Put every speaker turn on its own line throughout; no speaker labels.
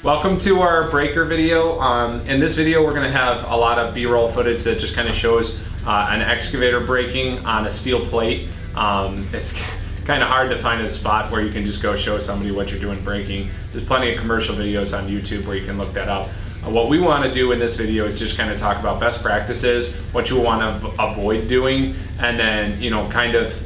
Welcome to our breaker video. In this video we're going to have a lot of B-roll footage that just kind of shows an excavator braking on a steel plate. It's kind of hard to find a spot where you can just go show somebody what you're doing braking. There's plenty of commercial videos on YouTube where you can look that up. What we want to do in this video is just kind of talk about best practices, what you want to avoid doing, and then, you know, kind of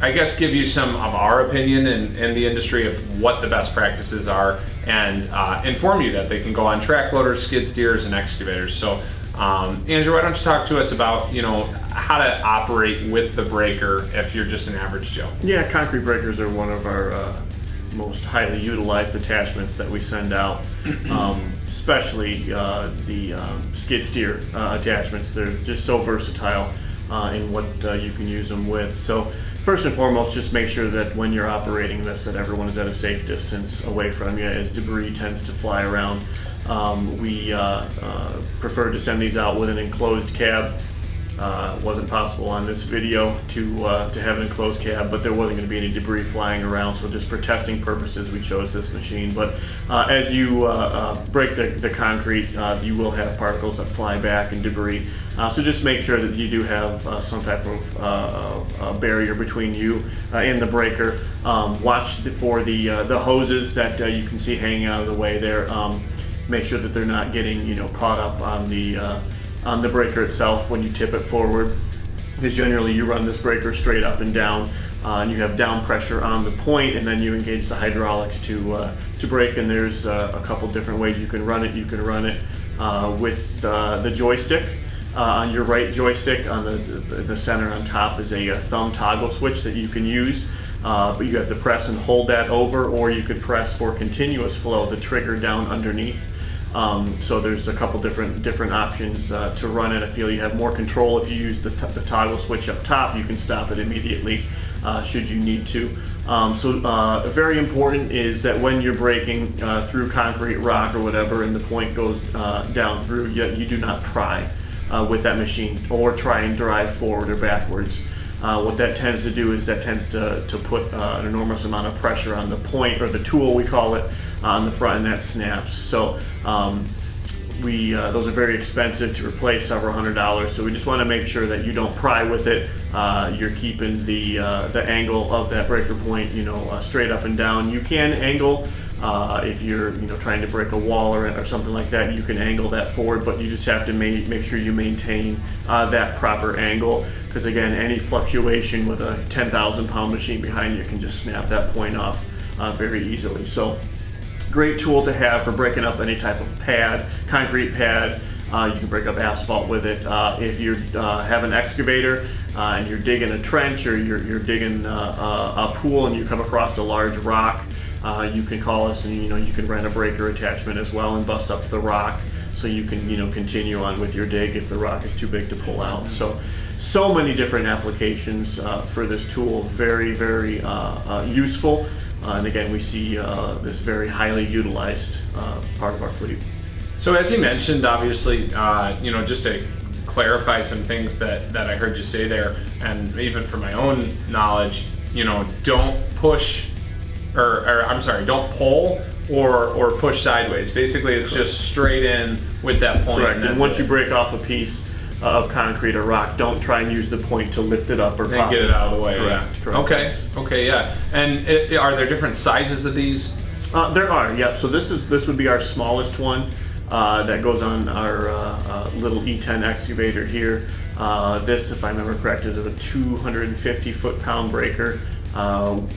I guess give you some of our opinion in the industry of what the best practices are, and inform you that they can go on track loaders, skid steers, and excavators. So Andrew, why don't you talk to us about, you know, how to operate with the breaker if you're just an average Joe?
Yeah, concrete breakers are one of our most highly utilized attachments that we send out, especially the skid steer attachments. They're just so versatile in what you can use them with. So first and foremost, just make sure that when you're operating this, that everyone is at a safe distance away from you, as debris tends to fly around. We prefer to send these out with an enclosed cab. It wasn't possible on this video to have an enclosed cab, but there wasn't going to be any debris flying around, so just for testing purposes we chose this machine. But as you break the concrete, you will have particles that fly back and debris, so just make sure that you do have some type of barrier between you and the breaker. Watch for the hoses that you can see hanging out of the way there. Make sure that they're not getting, you know, caught up on the breaker itself when you tip it forward, because generally you run this breaker straight up and down, and you have down pressure on the point, and then you engage the hydraulics to brake. And there's a couple different ways you can run it. You can run it with the joystick. On your right joystick, on the center on top is a thumb toggle switch that you can use, but you have to press and hold that over, or you could press for continuous flow, the trigger down underneath. So there's a couple different options to run it. I feel you have more control if you use the toggle switch up top. You can stop it immediately should you need to. Very important is that when you're braking through concrete, rock, or whatever, and the point goes down through, you do not pry with that machine or try and drive forward or backwards. What that tends to do is that tends to put an enormous amount of pressure on the point, or the tool we call it, on the front, and that snaps. So those are very expensive to replace, several $100s. So we just want to make sure that you don't pry with it. You're keeping the angle of that breaker point, you know, straight up and down. You can angle if you're, you know, trying to break a wall or something like that. You can angle that forward, but you just have to make sure you maintain that proper angle, because again, any fluctuation with a 10,000 pound machine behind you can just snap that point off very easily. So great tool to have for breaking up any type of pad, concrete pad. You can break up asphalt with it. If you have an excavator and you're digging a trench, or you're digging a pool and you come across a large rock, you can call us, and you can rent a breaker attachment as well and bust up the rock, so you can continue on with your dig if the rock is too big to pull out. So many different applications for this tool. Very useful. And again, we see this very highly utilized part of our fleet.
So as you mentioned, obviously, just to clarify some things that I heard you say there, and even for my own knowledge, don't push, don't pull or push sideways. Basically, it's
Correct.
Just straight in with that point.
Correct. And once you break off a piece of concrete or rock, don't try and use the point to lift it up or pop
get it out of the way.
Correct.
Yeah.
Correct.
Okay. Yeah. And are there different sizes of these?
There are. Yep. So this would be our smallest one. That goes on our little E10 excavator here. This, if I remember correct, is a 250 foot-pound breaker.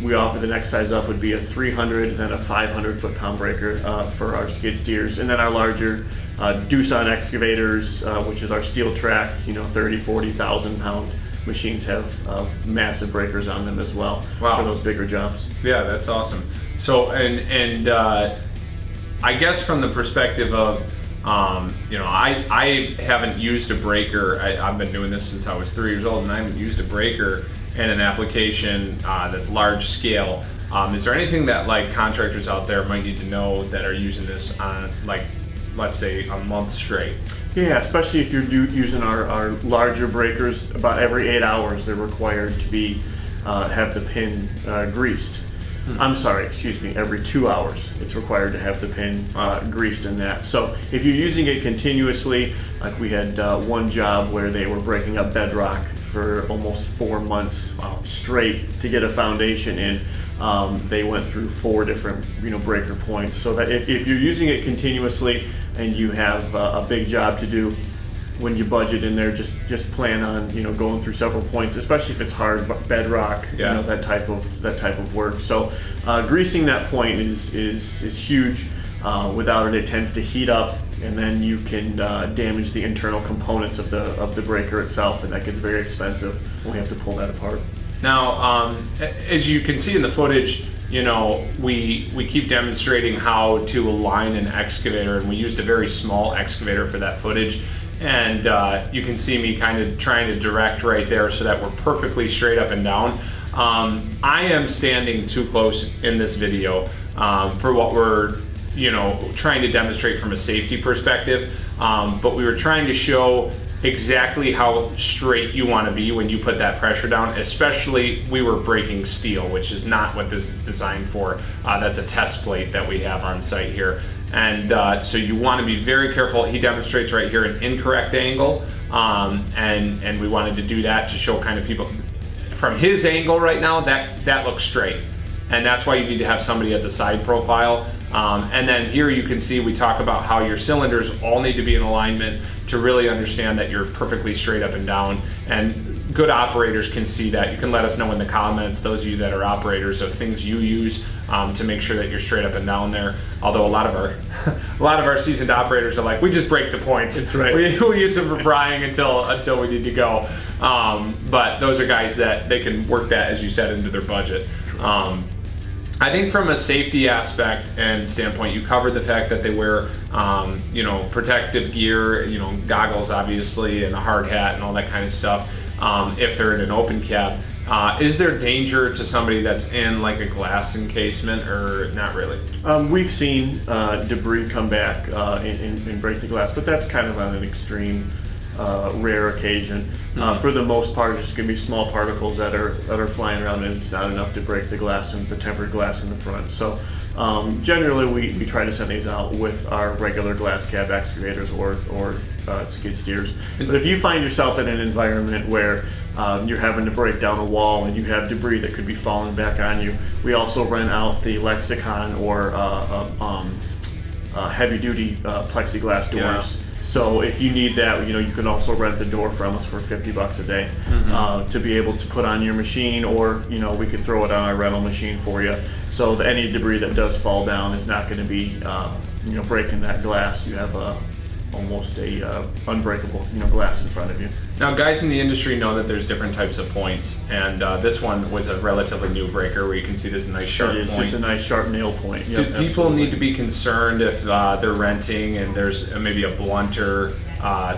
We offer the next size up would be a 300, then a 500 foot-pound breaker for our skid steers, and then our larger Doosan excavators, which is our steel track, 30, 40,000 pound machines, have massive breakers on them as well.
Wow.
For those bigger jobs.
Yeah, that's awesome. So and I guess from the perspective of, I haven't used a breaker. I've been doing this since I was 3 years old, and I haven't used a breaker in an application that's large scale. Is there anything that contractors out there might need to know that are using this on let's say a month straight?
Yeah, especially if you're using our larger breakers. About every 8 hours they're required to be have the pin greased. I'm sorry, excuse me, every 2 hours it's required to have the pin greased in that. So if you're using it continuously, like we had one job where they were breaking up bedrock for almost 4 months straight to get a foundation in. They went through 4 different breaker points. So that if you're using it continuously and you have a big job to do, when you budget in there, just plan on going through several points, especially if it's hard bedrock, that type of work. So greasing that point is huge. Without it tends to heat up, and then you can damage the internal components of the breaker itself, and that gets very expensive when we have to pull that apart.
Now, as you can see in the footage, we keep demonstrating how to align an excavator, and we used a very small excavator for that footage. And you can see me kind of trying to direct right there so that we're perfectly straight up and down. I am standing too close in this video for what we're trying to demonstrate from a safety perspective, but we were trying to show exactly how straight you want to be when you put that pressure down. Especially, we were breaking steel, which is not what this is designed for. That's a test plate that we have on site here. And so you want to be very careful. He demonstrates right here an incorrect angle, and we wanted to do that to show kind of people from his angle right now that looks straight, and that's why you need to have somebody at the side profile. And then here you can see we talk about how your cylinders all need to be in alignment to really understand that you're perfectly straight up and down. And good operators can see that. You can let us know in the comments, those of you that are operators, of things you use to make sure that you're straight up and down there. Although a lot of our seasoned operators are like, we just break the points.
That's right.
We use them for prying until we need to go. But those are guys that they can work that, as you said, into their budget. I think from a safety aspect and standpoint, you covered the fact that they wear, protective gear, goggles obviously, and a hard hat and all that kind of stuff. If they're in an open cab, is there danger to somebody that's in like a glass encasement, or not really?
We've seen debris come back and break the glass, but that's kind of on an extreme, rare occasion. For the most part, it's going to be small particles that are flying around, and it's not enough to break the glass and the tempered glass in the front. So generally, we try to send these out with our regular glass cab excavators or skid steers. But if you find yourself in an environment where you're having to break down a wall and you have debris that could be falling back on you, we also rent out the Lexicon or heavy-duty plexiglass doors.
Yeah.
So if you need that, you can also rent the door from us for $50 a day to be able to put on your machine, or we could throw it on our rental machine for you. So that any debris that does fall down is not going to be breaking that glass. You have almost a unbreakable glass in front of you.
Now, guys in the industry know that there's different types of points, and this one was a relatively new breaker where you can see there's a nice sharp point.
It's just a nice sharp nail point. Yep,
Do people
absolutely
need to be concerned if they're renting and there's maybe a blunter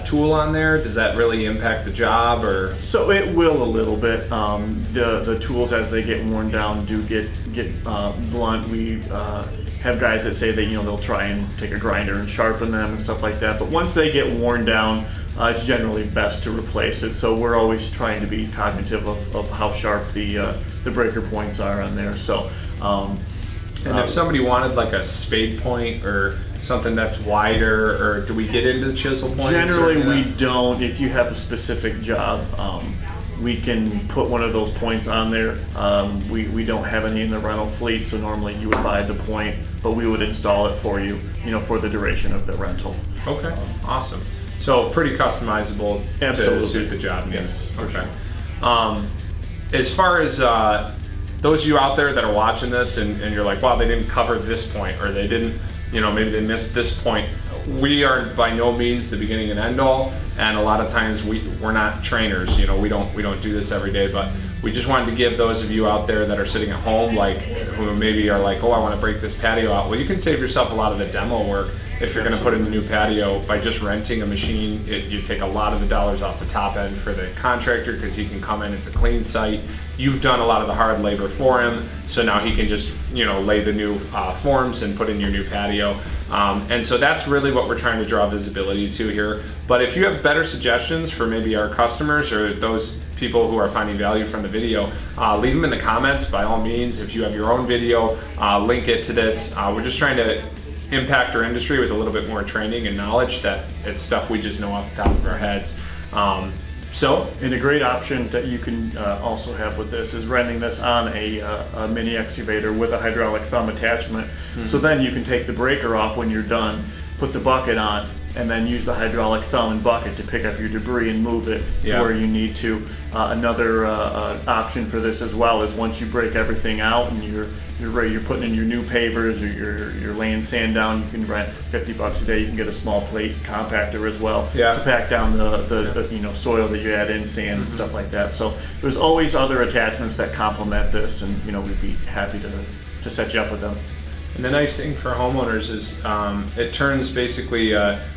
tool on there? Does that really impact the job, or?
So it will a little bit. The tools, as they get worn down, do get blunt. We have guys that say that they'll try and take a grinder and sharpen them and stuff like that. But once they get worn down, it's generally best to replace it. So we're always trying to be cognitive of how sharp the breaker points are on there. So.
And if somebody wanted like a spade point or something that's wider, or do we get into chisel points?
Generally, we don't. If you have a specific job, we can put one of those points on there. We don't have any in the rental fleet, so normally you would buy the point, but we would install it for you, for the duration of the rental.
Okay, awesome. So pretty customizable to suit the job needs.
Yes, for
okay.
sure.
As far as those of you out there that are watching this and you're like, wow, they didn't cover this point, or they didn't, maybe they missed this point. We are by no means the beginning and end all, and a lot of times we're not trainers. We don't do this every day, but we just wanted to give those of you out there that are sitting at home, like who maybe are like, oh, I want to break this patio out. Well, you can save yourself a lot of the demo work if you're going to put in a new patio by just renting a machine. You take a lot of the dollars off the top end for the contractor, because he can come in, it's a clean site. You've done a lot of the hard labor for him, so now he can just lay the new forms and put in your new patio. And so that's really what we're trying to draw visibility to here. But if you have better suggestions for maybe our customers or those people who are finding value from the video, leave them in the comments by all means. If you have your own video, link it to this. We're just trying to impact our industry with a little bit more training and knowledge that it's stuff we just know off the top of our heads.
And a great option that you can also have with this is renting this on a mini excavator with a hydraulic thumb attachment. So then you can take the breaker off when you're done, put the bucket on, and then use the hydraulic thumb and bucket to pick up your debris and move it to where you need to. Another option for this as well is once you break everything out and you're ready, you're putting in your new pavers or you're laying sand down, you can rent for $50 a day. You can get a small plate compactor as well to pack down the soil that you add in, sand and stuff like that. So there's always other attachments that complement this, and we'd be happy to set you up with them.
And the nice thing for homeowners is it turns basically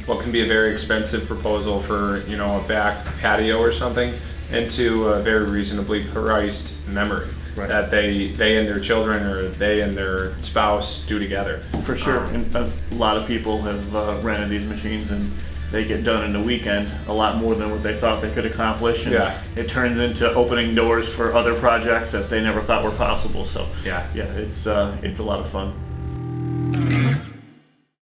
what can be a very expensive proposal for a back patio or something into a very reasonably priced memory that they and their children or they and their spouse do together.
For sure, and a lot of people have rented these machines and they get done in a weekend, a lot more than what they thought they could accomplish, and it turns into opening doors for other projects that they never thought were possible. So it's a lot of fun.